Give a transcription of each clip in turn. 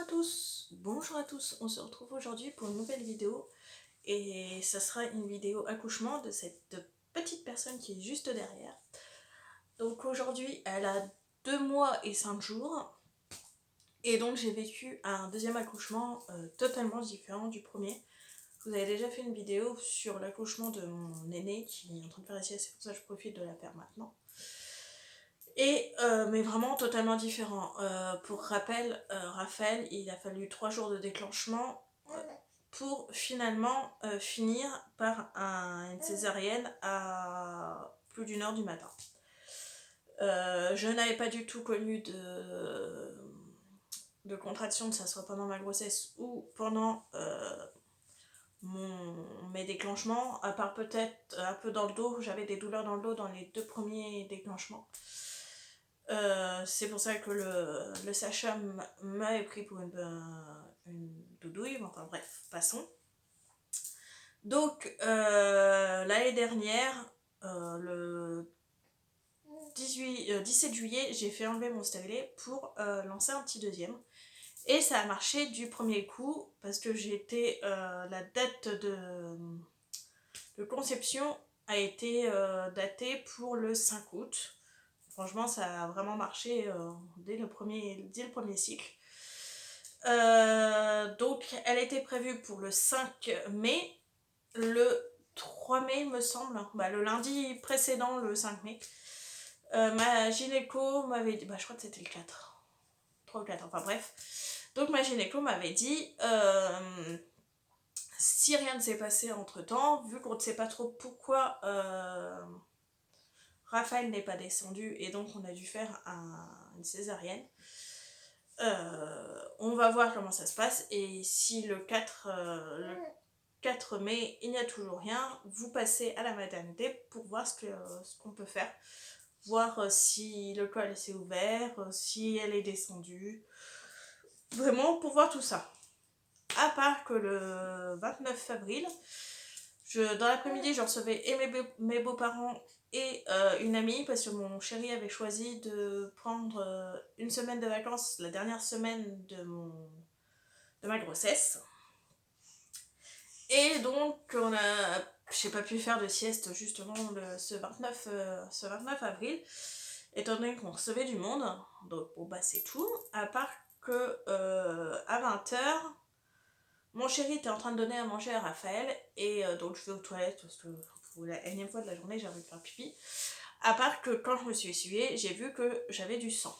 tous, bonjour à tous, on se retrouve aujourd'hui pour une nouvelle vidéo et ça sera une vidéo accouchement de cette petite personne qui est juste derrière. Donc aujourd'hui elle a 2 mois et 5 jours et donc j'ai vécu un deuxième accouchement totalement différent du premier. Je vous avais déjà fait une vidéo sur l'accouchement de mon aîné qui est en train de faire ici, c'est pour ça que je profite de la faire maintenant. Et mais vraiment totalement différent. Pour rappel, Raphaël, il a fallu 3 jours de déclenchement pour finalement finir par une césarienne à plus d'1 heure du matin. Je n'avais pas du tout connu de contraction, que ce soit pendant ma grossesse ou pendant mes déclenchements, à part peut-être un peu dans le dos. J'avais des douleurs dans le dos dans les 2 premiers déclenchements. C'est pour ça que le sage-femme m'avait pris pour une doudouille, enfin bref, passons. Donc l'année dernière, le 17 juillet, j'ai fait enlever mon stérilet pour lancer un petit deuxième. Et ça a marché du premier coup parce que la date de conception a été datée pour le 5 août. Franchement, ça a vraiment marché dès le premier cycle. Donc, elle était prévue pour le 5 mai. Le 3 mai, me semble, le lundi précédent, le 5 mai, ma gynéco m'avait dit, je crois que c'était le 4, 3 ou 4, enfin bref. Donc ma gynéco m'avait dit, si rien ne s'est passé entre temps, vu qu'on ne sait pas trop pourquoi Raphaël n'est pas descendu et donc on a dû faire une césarienne, on va voir comment ça se passe, et si le 4 mai il n'y a toujours rien, vous passez à la maternité pour voir ce qu'on peut faire, voir si le col s'est ouvert, si elle est descendue, vraiment pour voir tout ça. À part que le 29 avril, dans l'après-midi, je recevais et mes beaux-parents et une amie, parce que mon chéri avait choisi de prendre une semaine de vacances, la dernière semaine de ma grossesse. Et donc j'ai pas pu faire de sieste justement ce 29 avril, étant donné qu'on recevait du monde. Donc bon c'est tout, à part que à 20h, mon chéri était en train de donner à manger à Raphaël, et donc je vais aux toilettes parce que pour la énième fois de la journée j'ai envie de faire pipi. À part que quand je me suis essuyée, j'ai vu que j'avais du sang.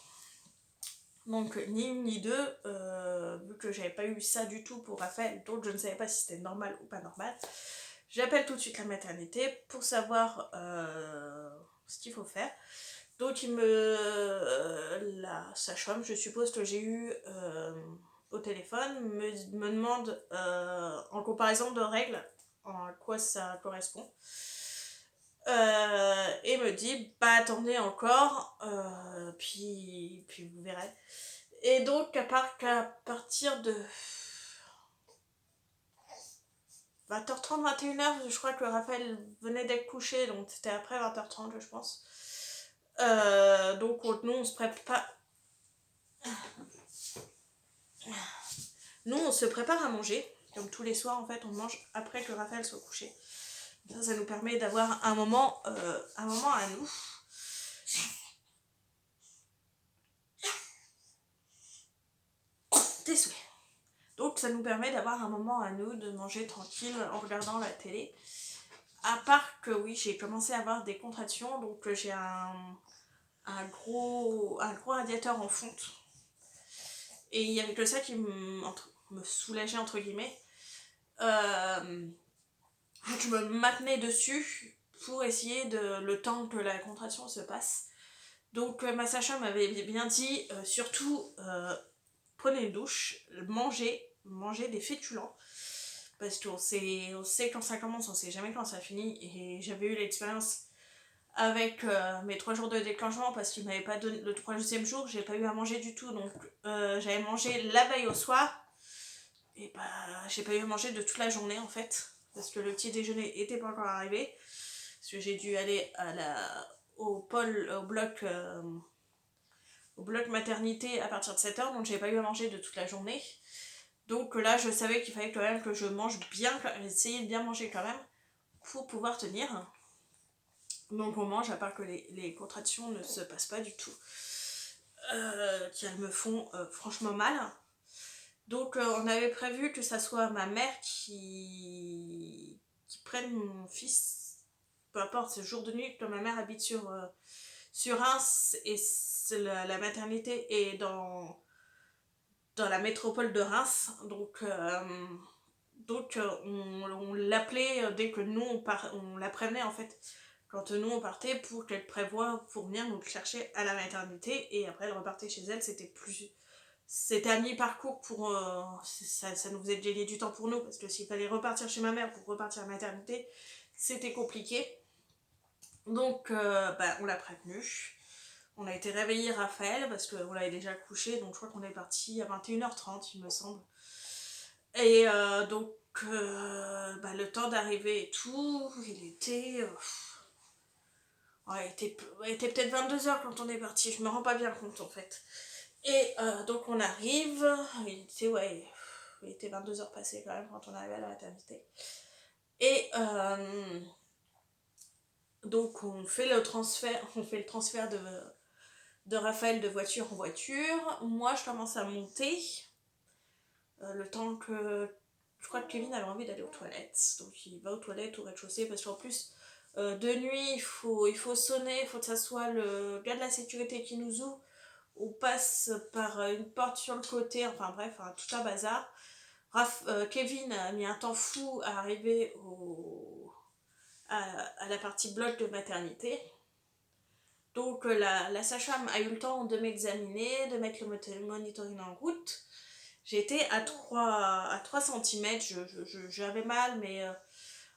Donc ni une ni deux, vu que j'avais pas eu ça du tout pour Raphaël, donc je ne savais pas si c'était normal ou pas normal. J'appelle tout de suite la maternité pour savoir ce qu'il faut faire. Donc la sage-femme, je suppose que j'ai eu au téléphone, me demande en comparaison de règles à quoi ça correspond. Et me dit attendez encore, puis vous verrez. Et donc qu'à partir de 20h30, 21h, je crois que Raphaël venait d'être couché, donc c'était après 20h30 je pense. Donc nous on se prépare. Nous on se prépare à manger, comme tous les soirs en fait, on mange après que Raphaël soit couché. Ça nous permet d'avoir un moment à nous. Tes souhaits. Donc ça nous permet d'avoir un moment à nous, de manger tranquille en regardant la télé. À part que oui, j'ai commencé à avoir des contractions, donc j'ai un gros radiateur en fonte. Et il y avait que ça qui me soulageait entre guillemets. Donc je me maintenais dessus pour essayer le temps que la contraction se passe. Donc ma sage-femme m'avait bien dit, surtout prenez une douche, mangez des féculents. Parce qu'on sait quand ça commence, on sait jamais quand ça finit. Et j'avais eu l'expérience avec mes 3 jours de déclenchement, parce qu'il m'avait pas donné le 3e jour, j'ai pas eu à manger du tout. Donc j'avais mangé la veille au soir. Et j'ai pas eu à manger de toute la journée en fait. Parce que le petit déjeuner était pas encore arrivé. Parce que j'ai dû aller au bloc au bloc maternité à partir de 7h, donc j'ai pas eu à manger de toute la journée. Donc là, je savais qu'il fallait quand même que je mange bien, essayer de bien manger quand même, pour pouvoir tenir. Donc on mange, à part que les contractions ne se passent pas du tout, qu'elles me font franchement mal. Donc on avait prévu que ça soit ma mère qui prenne mon fils, peu importe, ce jour de nuit, que ma mère habite sur Reims et la maternité est dans la métropole de Reims. Donc on l'appelait dès que nous on la prévenait en fait quand nous on partait pour qu'elle prévoie pour venir nous chercher à la maternité, et après elle repartait chez elle. C'était à mi-parcours pour ça nous faisait gagner du temps pour nous, parce que s'il fallait repartir chez ma mère pour repartir à la maternité, c'était compliqué. Donc on l'a prévenu. On a été réveiller Raphaël parce qu'on l'avait déjà couché, donc je crois qu'on est parti à 21h30 il me semble. Et donc le temps d'arriver et tout, il était... il était peut-être 22h quand on est parti, je me rends pas bien compte en fait. Et donc on arrive, il était 22h passées quand même quand on arrive à la maternité. Et donc on fait le transfert de Raphaël de voiture en voiture. Moi je commence à monter, le temps que... Je crois que Kevin avait envie d'aller aux toilettes, donc il va aux toilettes au rez-de-chaussée, parce qu'en plus de nuit il faut sonner, il faut que ça soit le gars de la sécurité qui nous ouvre. On passe par une porte sur le côté, enfin bref, tout un bazar. Kevin a mis un temps fou à arriver à la partie bloc de maternité. Donc la sage-femme a eu le temps de m'examiner, de mettre le monitoring en route. J'étais à 3 cm, j'avais mal, mais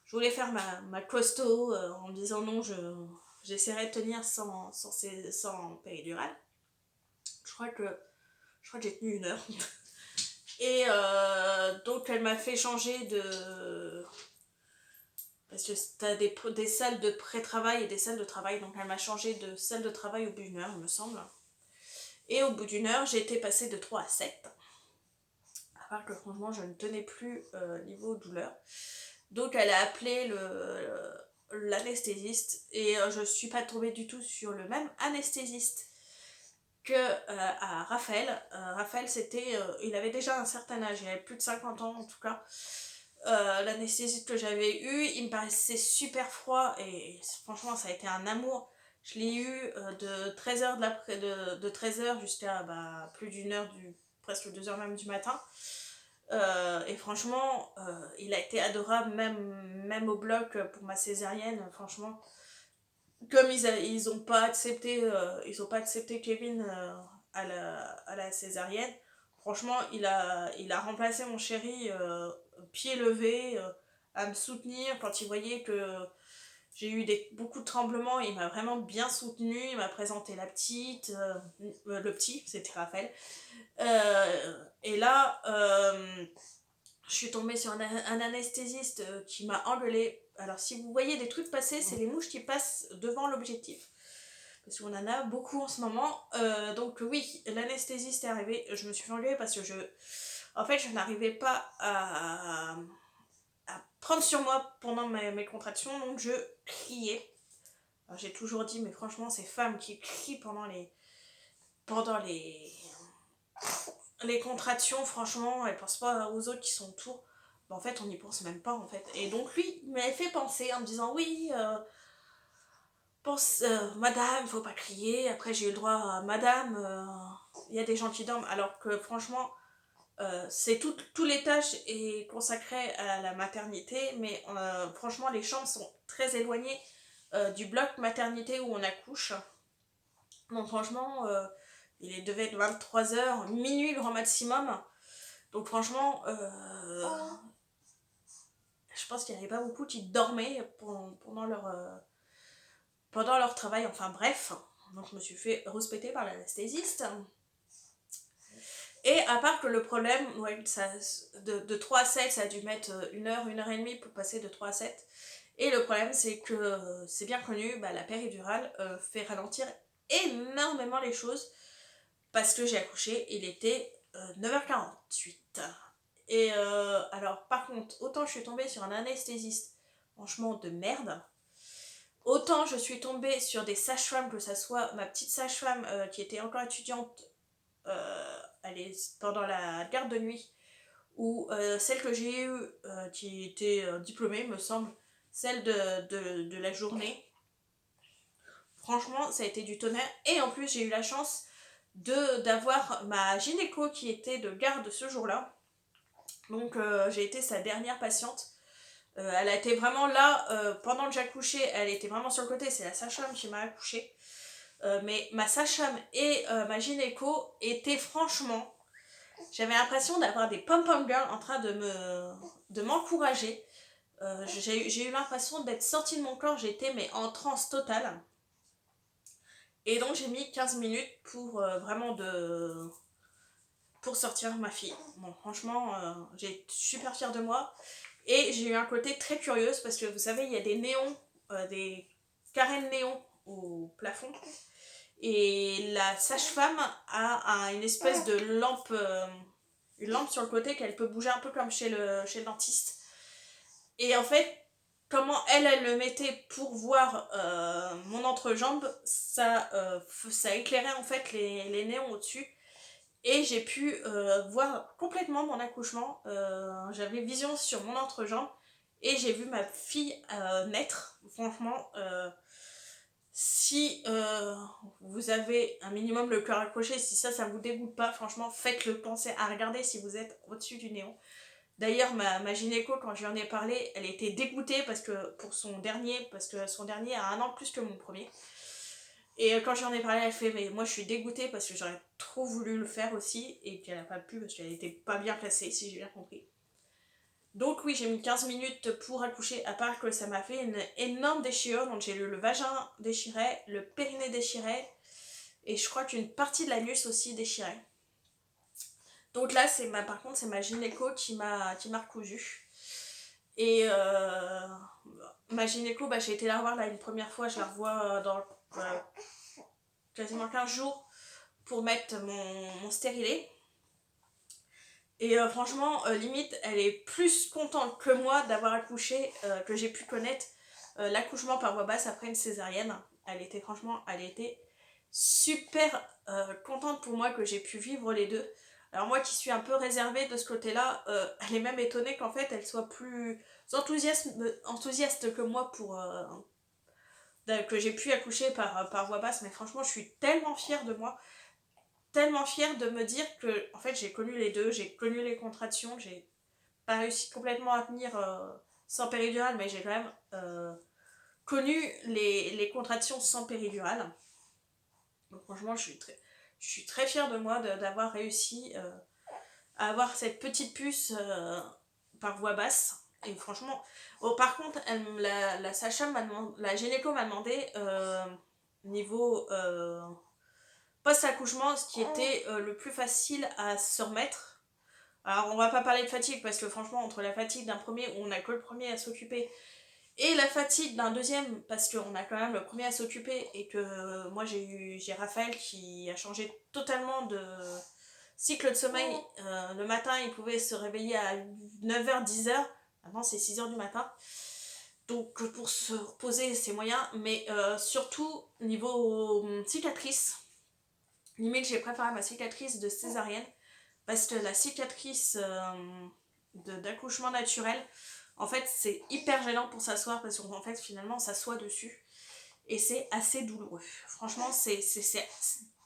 je voulais faire ma costaud en me disant non, j'essaierai de tenir sans péridurale. Je crois que j'ai tenu 1 heure. Et donc elle m'a fait changer de... Parce que t'as des salles de pré-travail et des salles de travail, donc elle m'a changé de salle de travail au bout d'1 heure, il me semble. Et au bout d'1 heure, j'ai été passée de 3 à 7. À part que franchement, je ne tenais plus niveau douleur. Donc elle a appelé l'anesthésiste, et je suis pas tombée du tout sur le même anesthésiste que à Raphaël. Raphaël, il avait déjà un certain âge, il avait plus de 50 ans en tout cas. L'anesthésiste que j'avais eu, il me paraissait super froid, et franchement ça a été un amour. Je l'ai eu de 13h de 13h jusqu'à plus d'1 heure, presque 2h même du matin. Et franchement, il a été adorable, même au bloc pour ma césarienne. Franchement, comme ils ont pas accepté Kevin à la césarienne, franchement il a remplacé mon chéri pied levé, à me soutenir quand il voyait que j'ai eu beaucoup de tremblements. Il m'a vraiment bien soutenu, il m'a présenté la petite, le petit, c'était Raphaël. Et là je suis tombée sur un anesthésiste qui m'a engueulée. Alors si vous voyez des trucs passer, c'est les mouches qui passent devant l'objectif, parce qu'on en a beaucoup en ce moment. Donc oui, l'anesthésiste est arrivé, je me suis fait engueuler parce que en fait je n'arrivais pas à prendre sur moi pendant mes contractions, donc je criais. Alors, j'ai toujours dit, mais franchement ces femmes qui crient pendant les contractions, franchement, elles pensent pas aux autres qui sont autour. En fait, on n'y pense même pas, en fait. Et donc, lui, il m'avait fait penser en me disant, oui, pense, madame, faut pas crier. Après, j'ai eu le droit à madame, il y a des gens qui dorment. Alors que, franchement, tout l'étage est consacré à la maternité, mais franchement, les chambres sont très éloignées du bloc maternité où on accouche. Donc, franchement, il devait être 23h, minuit grand maximum. Donc franchement, je pense qu'il n'y avait pas beaucoup qui dormaient pendant leur travail, enfin bref. Donc je me suis fait respecter par l'anesthésiste. Et à part que le problème, de 3 à 7, ça a dû mettre 1 heure, 1 heure et demie pour passer de 3 à 7. Et le problème, c'est que c'est bien connu, la péridurale fait ralentir énormément les choses. parce que j'ai accouché, il était 9h48. Et alors par contre, autant je suis tombée sur un anesthésiste, franchement de merde, autant je suis tombée sur des sages-femmes, que ça soit ma petite sage-femme qui était encore étudiante, elle est pendant la garde de nuit, ou celle que j'ai eue qui était diplômée, me semble, celle de la journée. Franchement, ça a été du tonnerre. Et en plus, j'ai eu la chance d'avoir ma gynéco qui était de garde ce jour-là. Donc, j'ai été sa dernière patiente. Elle a été vraiment là pendant que j'accouchais. Elle était vraiment sur le côté. C'est la sage-femme qui m'a accouchée. Mais ma sage-femme et ma gynéco étaient franchement... J'avais l'impression d'avoir des pom-pom girls en train de m'encourager. J'ai eu l'impression d'être sortie de mon corps. J'étais mais en transe totale. Et donc j'ai mis 15 minutes pour vraiment pour sortir ma fille. Bon, franchement, j'ai super fière de moi. Et j'ai eu un côté très curieuse parce que vous savez, il y a des néons, des carènes néons au plafond. Et la sage-femme a une espèce de lampe, une lampe sur le côté qu'elle peut bouger un peu comme chez le dentiste. Et en fait, comment elle le mettait pour voir mon entrejambe, ça éclairait en fait les néons au-dessus. Et j'ai pu voir complètement mon accouchement. J'avais vision sur mon entrejambe et j'ai vu ma fille naître. Franchement, si vous avez un minimum le cœur accroché, si ça vous dégoûte pas, franchement, faites-le. Pensez à regarder si vous êtes au-dessus du néon. D'ailleurs, ma gynéco, quand je lui en ai parlé, elle était dégoûtée parce que son dernier a 1 an de plus que mon premier. Et quand j'en ai parlé, elle fait mais moi je suis dégoûtée parce que j'aurais trop voulu le faire aussi et qu'elle n'a pas pu parce qu'elle était pas bien placée, si j'ai bien compris. Donc oui, j'ai mis 15 minutes pour accoucher, à part que ça m'a fait une énorme déchirure. Donc j'ai eu le vagin déchiré, le périnée déchiré et je crois qu'une partie de l'anus aussi déchirée. Donc là, par contre, c'est ma gynéco qui m'a recousu. Et ma gynéco, j'ai été la revoir là une première fois, je la revois dans quasiment 15 jours pour mettre mon stérilet. Et franchement, limite, elle est plus contente que moi d'avoir accouché, que j'ai pu connaître l'accouchement par voie basse après une césarienne. Elle était super contente pour moi que j'ai pu vivre les deux. Alors moi qui suis un peu réservée de ce côté-là, elle est même étonnée qu'en fait elle soit plus enthousiaste que moi pour que j'ai pu accoucher par voie basse. Mais franchement, je suis tellement fière de moi, tellement fière de me dire que en fait j'ai connu les deux, j'ai connu les contractions, j'ai pas réussi complètement à tenir sans péridurale, mais j'ai quand même connu les contractions sans péridurale. Donc franchement, je suis très fière de moi d'avoir réussi à avoir cette petite puce par voie basse. Et franchement, par contre, la sage-femme la gynéco m'a demandé niveau post-accouchement ce qui était le plus facile à se remettre. Alors on va pas parler de fatigue parce que franchement entre la fatigue d'un premier où on a que le premier à s'occuper et la fatigue d'un deuxième parce qu'on a quand même le premier à s'occuper et que moi j'ai Raphaël qui a changé totalement de cycle de sommeil. Le matin il pouvait se réveiller à 9h 10h, maintenant c'est 6h du matin. Donc pour se reposer c'est moyen, mais surtout niveau cicatrice, limite j'ai préféré ma cicatrice de césarienne parce que la cicatrice d'accouchement naturel, en fait c'est hyper gênant pour s'asseoir parce qu'en fait finalement on s'assoit dessus et c'est assez douloureux. Franchement c'est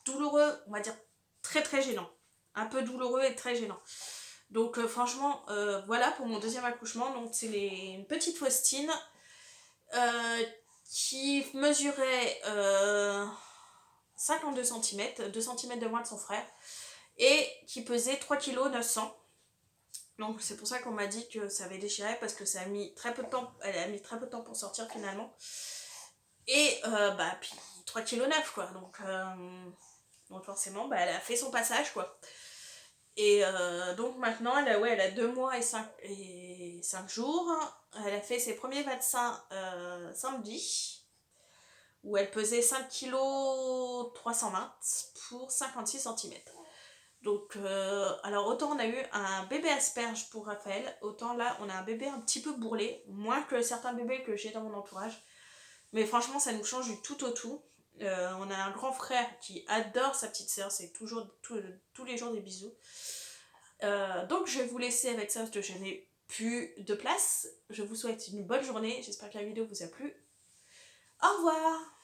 douloureux, on va dire très très gênant, un peu douloureux et très gênant. Donc franchement voilà pour mon deuxième accouchement. Donc c'est une petite Faustine qui mesurait 52 cm, 2 cm de moins que son frère et qui pesait 3 kg 900. Donc c'est pour ça qu'on m'a dit que ça avait déchiré parce que ça a mis très peu de temps, elle a mis très peu de temps pour sortir finalement. Et puis 3 kg 9 quoi, donc forcément elle a fait son passage quoi. Et donc maintenant elle a 2 mois et 5 jours. Elle a fait ses premiers vaccins samedi, où elle pesait 5,320 kg pour 56 cm. Donc, alors autant on a eu un bébé asperge pour Raphaël, autant là on a un bébé un petit peu bourrelé, moins que certains bébés que j'ai dans mon entourage. Mais franchement, ça nous change du tout au tout. On a un grand frère qui adore sa petite sœur, c'est toujours tous les jours des bisous. Donc je vais vous laisser avec ça parce que je n'ai plus de place. Je vous souhaite une bonne journée, j'espère que la vidéo vous a plu. Au revoir!